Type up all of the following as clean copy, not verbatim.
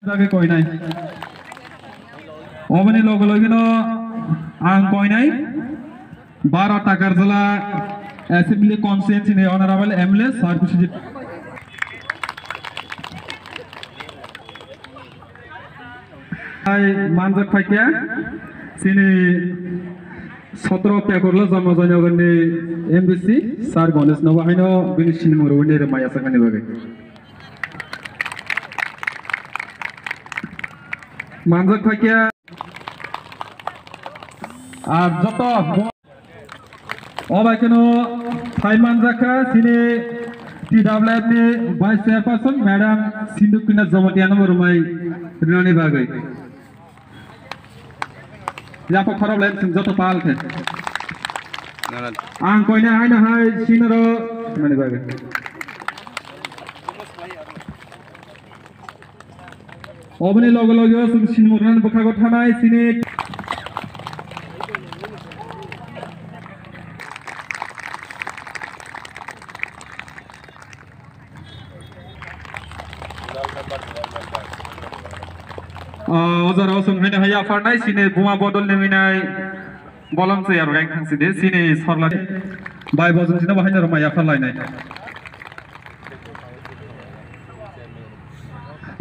Lagi koi nai. Omani logo lagi no ang koi nai. Barat takar jala Assembly Constituency ne Honorable MLA Sir Kushijit. Hai manjak paikya sini 17 पेगोरला जमा जानागनि MBC सार गणेश नवाहायनो बिनि सिनिमरो वनेरे माया साखानि बागै मानजक फाकिया আর যত অবাইকেনো phi মানজাকা সিনে TWF नि vice chairperson madam সিন্ধুকিনা জমটিয়ানো বরমাই রিনানি বাগै Siapa korang lain senjata pal kan? Angkonya aina hai sinero mana bagai? Obani logo sung sinmuran buka gotanai sini. Ozar osung hina haya farnai sini buma bodol neminai bolam se aro gang thangsi de sini sorla bai bozun sini bahina ro maya farlai nai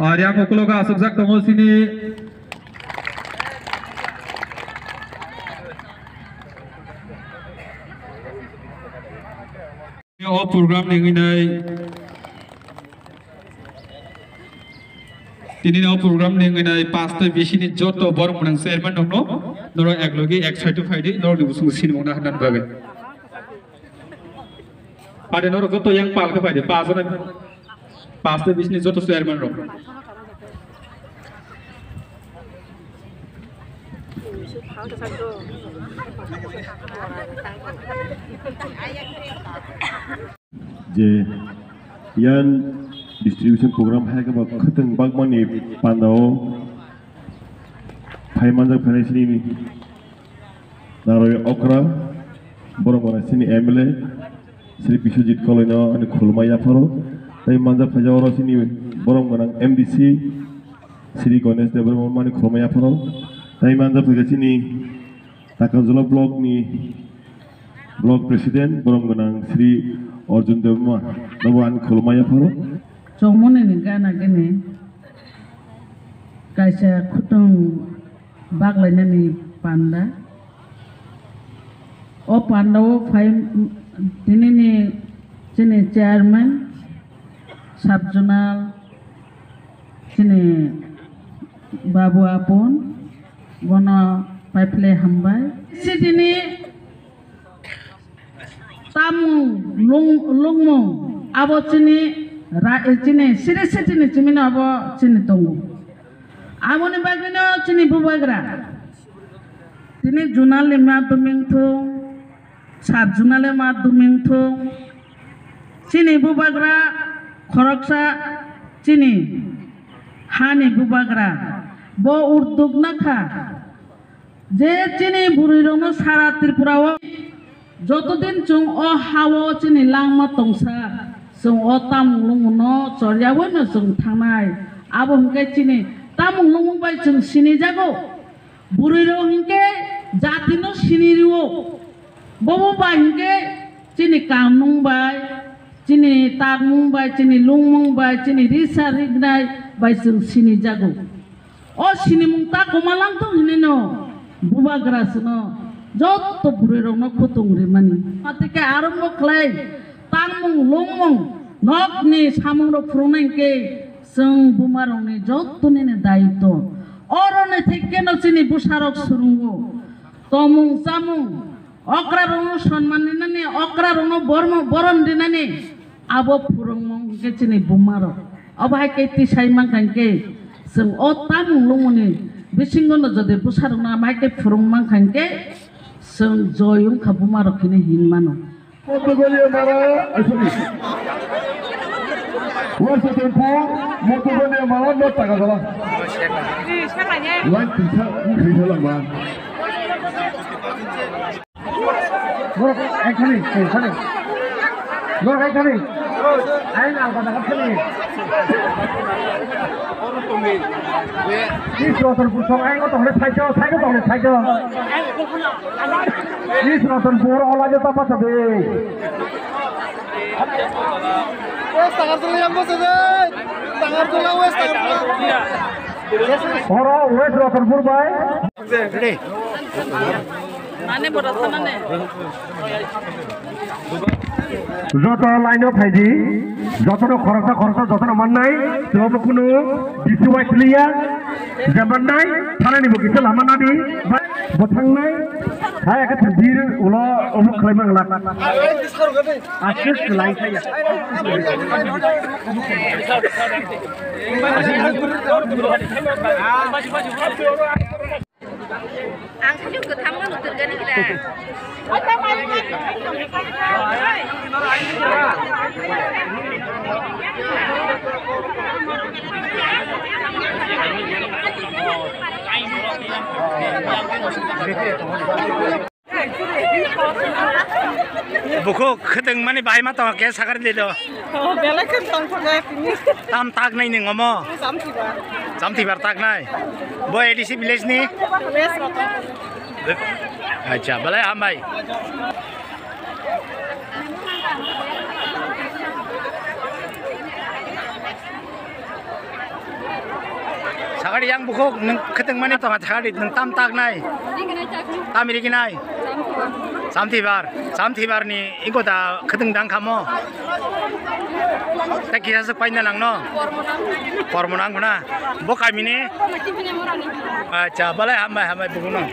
ar yang okloga asuk jak tongo sini yo program neminai Ini no program nengenai pasta bisini joto bor menang chairman dongno noro eklogi 165 noro dibusung sinmona hanan bagai pada noro joto yang pal ke pada pasta bisini joto chairman ro je yan distribution program hai ka khatang bagmani pandao phai manjak phane sini naroi okra boromona sini MLA Sri Biswajit Kolino ani khulmaya pharo tai manjak phajawro sini boromona MDC Sri Ganesh Debormon mani khulmaya pharo tai manjak phaga sini Takazula block ni block president boromona Sri Arjun Devma nawan khulmaya pharo Jomone ni gana gini, kaisa kutong baglai nani panda. O panda o fai ini ni sini chairman, subjonal, sini babu apun, gono pipeline hambai. Sini tamu lungmo, abo sini Cini, sini cimino abo cini tunggu. Amo ni bagino cini bubagra. Cini jurnal ni mat dumingtung, sab jurnal ni mat dumingtung. Cini bubagra, koroksa cini, hani bubagra. Bo urdug nakha. Je cini burirono sara Tripurawo. Jotodin chung o hawo cini langma tongsa. Sung otam lunguno sorjawo no sung thanai abo hingke chini tamung lungung bai sung sini jago buriro hingke jatino siniriwo bobo bai hingke chini kamnung bai chini tarmung bai chini lungmung bai chini risa rignai bai sung sini jago o sini mung ta komalang to hineno buba grasno jotto buriro no khutung rimani matike arombo khlai Tamung longmong nok ni samung ro furuneng ke seng bumarong ni jotto ni daito orone thekke no chini busarok surungo tomung samung okra rono সম্মান নিনানি okra rono boron dinani abo furungmong ke chini bumaro obai ke ti saimang kanke seng o tamung longmoni bisingono jodi busarok na mai ke furungmang kanke seng joyung khabumaro kini hinmano Motogolia Mara, What's the tempo? Motogolia Mara, not Tagala. Like Pizza, Krisalan. Look, actually, look, actually. Ayo angkat angkat sini. Ini Rotan Pur ayo kau tolong cycle tolong cycle. Ini Rotan Pur olah je apa sahaja. Tangan dulu yang bos aja. Tangan dulu wes tangan dulu. Orang wes Rotan Pur bay. Mana bodoh sana nih? যত লাইনও ফাইজি যতন খরচা যতন মাননাই তবে কোনো বিসুবাই clear যেমন নাই থানা নিব কিছু লামা নাবি বথাংনাই হাই একা থাজির উলা অমুক খাইমাংলা আজকে লাই খাইয়া Ang sajuk ketemu nutur gani kita. Buku keteng mana bahaya mata kayak sakar dulu. Bela kentang pakai ini. Tam tak nai nih ngomong. Samtiba. Samti bertak nai. Boy edisi village nih. Bes rata. Acha, balai hambai. Sakar yang buku keteng mana tuh sakar neng tam tak nai. Tam ini nai. Samti bar nih, ikut dah keteng dang kamu. Tak kira sepanjang nang no. Formonang guna. Bokai mini. Acha, balai hambai buku no.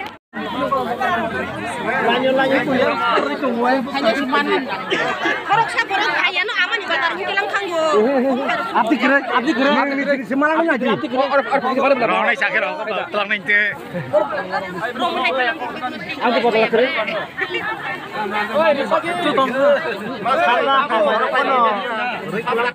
Hanya cuma korok saya korok kaya no aman juga taruh bilang kanggo. আপনি করে সীমানা না জি Ronai sakit aku telang nanti. আপনি কত করে ওই